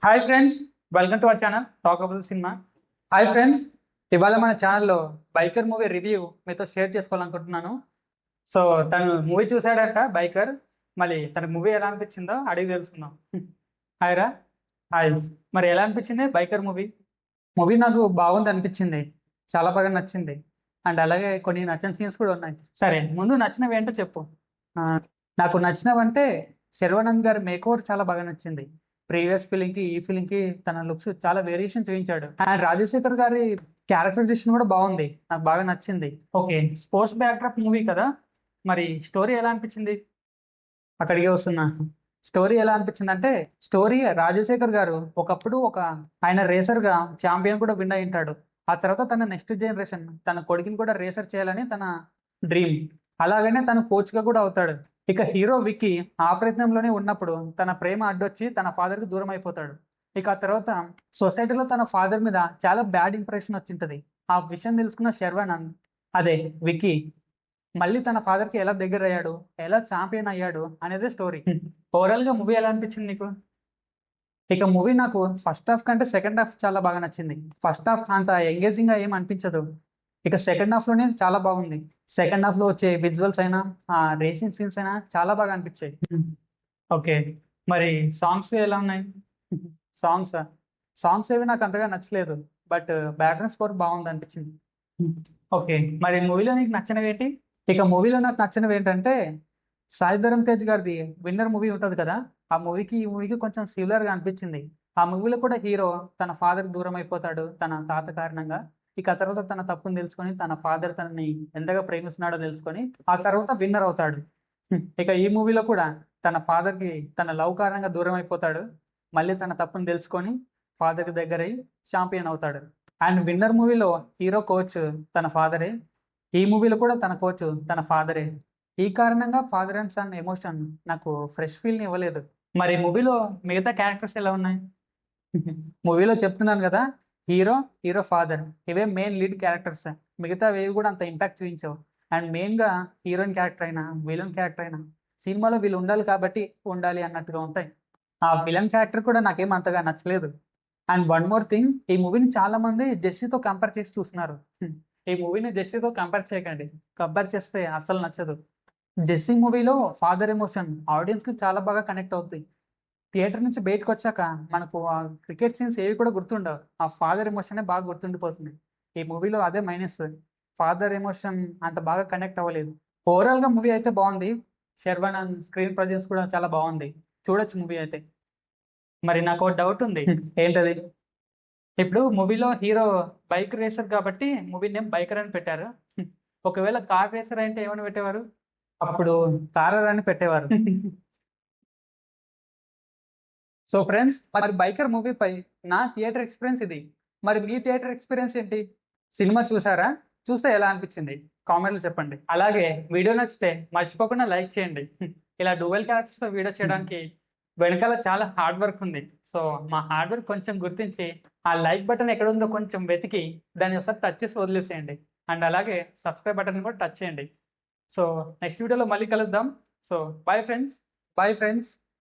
Hi friends, welcome to our channel talk about cinema. Hi friends, ఇవాళ మన ఛానల్లో biker movie review మీతో share చేసుకోవాలనుకుంటున్నాను. సో తను మూవీ చూసాడంట బైకర్. మళ్ళీ తన మూవీ ఎలా అనిపించిందో అడిగి తెలుసుకుందాం. హాయ్ రా. హాయ్. మరి ఎలా అనిపించింది బైకర్ మూవీ? మూవీ నాకు బాగుంది అనిపించింది, చాలా బాగా నచ్చింది. అండ్ అలాగే కొన్ని నచ్చిన సీన్స్ కూడా ఉన్నాయి. సరే, ముందు నచ్చినవి ఏంటో చెప్పు. ఆ, నాకు నచ్చినవంటే శర్వానంద్ గారి మేక్ ఓవర్ చాలా బాగా నచ్చింది. ప్రీవియస్ ఫిలిం కి ఈ ఫిలిం కి తన లుక్స్ చాలా వేరియేషన్ చూపించాడు. అండ్ రాజశేఖర్ గారి క్యారెక్టరైజేషన్ కూడా బాగుంది, నాకు బాగా నచ్చింది. ఓకే, స్పోర్ట్స్ బ్యాక్డ్రాప్ మూవీ కదా, మరి స్టోరీ ఎలా అనిపించింది? అక్కడికే వస్తున్నా. స్టోరీ ఎలా అనిపించింది అంటే, స్టోరీ రాజశేఖర్ గారు ఒకప్పుడు ఆయన రేసర్ గా ఛాంపియన్ కూడా విన్ అయి ఉంటాడు. ఆ తర్వాత తన నెక్స్ట్ జనరేషన్ తన కొడుకుని కూడా రేసర్ చేయాలని తన డ్రీమ్. అలాగనే తను కోచ్ గా కూడా అవుతాడు. ఇక హీరో విక్కీ ఆ ప్రయత్నంలోనే ఉన్నప్పుడు తన ప్రేమ అడ్డొచ్చి తన ఫాదర్ కి దూరం అయిపోతాడు. ఇక ఆ తర్వాత సొసైటీలో తన ఫాదర్ మీద చాలా బ్యాడ్ ఇంప్రెషన్ వచ్చింటది. ఆ విషయం తెలుసుకున్న శర్వానంద్, అదే విక్కీ, మళ్ళీ తన ఫాదర్ కి ఎలా దగ్గర అయ్యాడు, ఎలా ఛాంపియన్ అయ్యాడు అనేది స్టోరీ. ఓవరాల్ గా మూవీ ఎలా అనిపించింది నీకు? ఇక మూవీ నాకు ఫస్ట్ హాఫ్ కంటే సెకండ్ హాఫ్ చాలా బాగా నచ్చింది. ఫస్ట్ హాఫ్ అంత ఎంగేజింగ్ గా ఏం అనిపించదు. ఇక సెకండ్ హాఫ్ లోనే చాలా బాగుంది. సెకండ్ హాఫ్ లో వచ్చే విజువల్స్ అయినా, ఆ రేసింగ్ సీన్స్ అయినా చాలా బాగా అనిపించాయి. ఓకే, మరి సాంగ్స్ ఎలా ఉన్నాయి? సాంగ్స్ సాంగ్స్ ఏవి నాకు అంతగా నచ్చలేదు, బట్ బ్యాక్గ్రౌండ్ స్కోర్ బాగుంది అనిపించింది. ఓకే, మరి మూవీలో నీకు నచ్చినవి ఏంటి? ఇక మూవీలో నాకు నచ్చినవి ఏంటంటే, సాయి ధరమ్ తేజ్ గారిది విన్నర్ మూవీ ఉంటది కదా, ఆ మూవీకి ఈ మూవీకి కొంచెం సిమిలర్ గా అనిపించింది. ఆ మూవీలో కూడా హీరో తన ఫాదర్ దూరం అయిపోతాడు తన తాత కారణంగా. ఇక ఆ తర్వాత తన తప్పును తెలుసుకొని తన ఫాదర్ తనని ఎంతగా ప్రేమిస్తున్నాడో తెలుసుకొని ఆ తర్వాత విన్నర్ అవుతాడు. ఇక ఈ మూవీలో కూడా తన ఫాదర్ కి తన లవ్ కారణంగా దూరం అయిపోతాడు. మళ్ళీ తన తప్పును తెలుసుకొని ఫాదర్ కి దగ్గరై ఛాంపియన్ అవుతాడు. అండ్ విన్నర్ మూవీలో హీరో కోచ్ తన ఫాదరే. ఈ మూవీలో కూడా తన కోచ్ తన ఫాదరే. ఈ కారణంగా ఫాదర్ అండ్ సన్ ఎమోషన్ నాకు ఫ్రెష్ ఫీల్ ని ఇవ్వలేదు. మరి మూవీలో మిగతా క్యారెక్టర్స్ ఎలా ఉన్నాయి? మూవీలో చెప్తున్నాను కదా, హీరో, హీరో ఫాదర్, ఇవే మెయిన్ లీడ్ క్యారెక్టర్స్. మిగతా వేవి కూడా అంత ఇంపాక్ట్ చూపించవు. అండ్ మెయిన్ గా హీరోయిన్ క్యారెక్టర్ అయినా విలన్ క్యారెక్టర్ అయినా సినిమాలో వీళ్ళు ఉండాలి కాబట్టి ఉండాలి అన్నట్టుగా ఉంటాయి. ఆ విలన్ క్యారెక్టర్ కూడా నాకేం అంతగా నచ్చలేదు. అండ్ వన్ మోర్ థింగ్, ఈ మూవీని చాలా మంది జెస్సీతో కంపేర్ చేసి చూస్తున్నారు. ఈ మూవీని జెస్సీతో కంపేర్ చేయకండి, కంపేర్ చేస్తే అస్సలు నచ్చదు. జెస్సీ మూవీలో ఫాదర్ ఎమోషన్ ఆడియన్స్ కి చాలా బాగా కనెక్ట్ అవుతుంది. థియేటర్ నుంచి బయటకు వచ్చాక మనకు ఆ క్రికెట్ సీన్స్ ఏవి కూడా గుర్తుండవు, ఆ ఫాదర్ ఎమోషనే బాగా గుర్తుండిపోతుంది. ఈ మూవీలో అదే మైనస్, ఫాదర్ ఎమోషన్ అంత బాగా కనెక్ట్ అవ్వలేదు. ఓవరాల్ గా మూవీ అయితే బాగుంది. శర్వానంద్ స్క్రీన్ ప్రజెన్స్ కూడా చాలా బాగుంది, చూడొచ్చు మూవీ అయితే. మరి నాకు ఒక డౌట్ ఉంది. ఏంటది? ఇప్పుడు మూవీలో హీరో బైక్ రేసర్ కాబట్టి మూవీ నేమ్ బైకర్ అని పెట్టారు. ఒకవేళ కార్ రేసర్ అంటే ఏమని పెట్టేవారు? అప్పుడు కారర్ అని పెట్టేవారు. సో ఫ్రెండ్స్, మరి బైకర్ మూవీపై నా థియేటర్ ఎక్స్పీరియన్స్ ఇది. మరి మీ థియేటర్ ఎక్స్పీరియన్స్ ఏంటి? సినిమా చూసారా? చూస్తే ఎలా అనిపించింది కామెంట్లో చెప్పండి. అలాగే వీడియో నచ్చితే మర్చిపోకుండా లైక్ చేయండి. ఇలా డ్యూయల్ క్యారెక్టర్స్ తో వీడియో చేయడానికి వెనకాల చాలా హార్డ్ వర్క్ ఉంది. సో మా హార్డ్ వర్క్ కొంచెం గుర్తించి ఆ లైక్ బటన్ ఎక్కడ ఉందో కొంచెం వెతికి దాన్ని ఒకసారి టచ్ చేసి వదిలేసేయండి. అండ్ అలాగే సబ్స్క్రైబ్ బటన్ కూడా టచ్ చేయండి. సో నెక్స్ట్ వీడియోలో మళ్ళీ కలుద్దాం. So bye friends. Bye friends.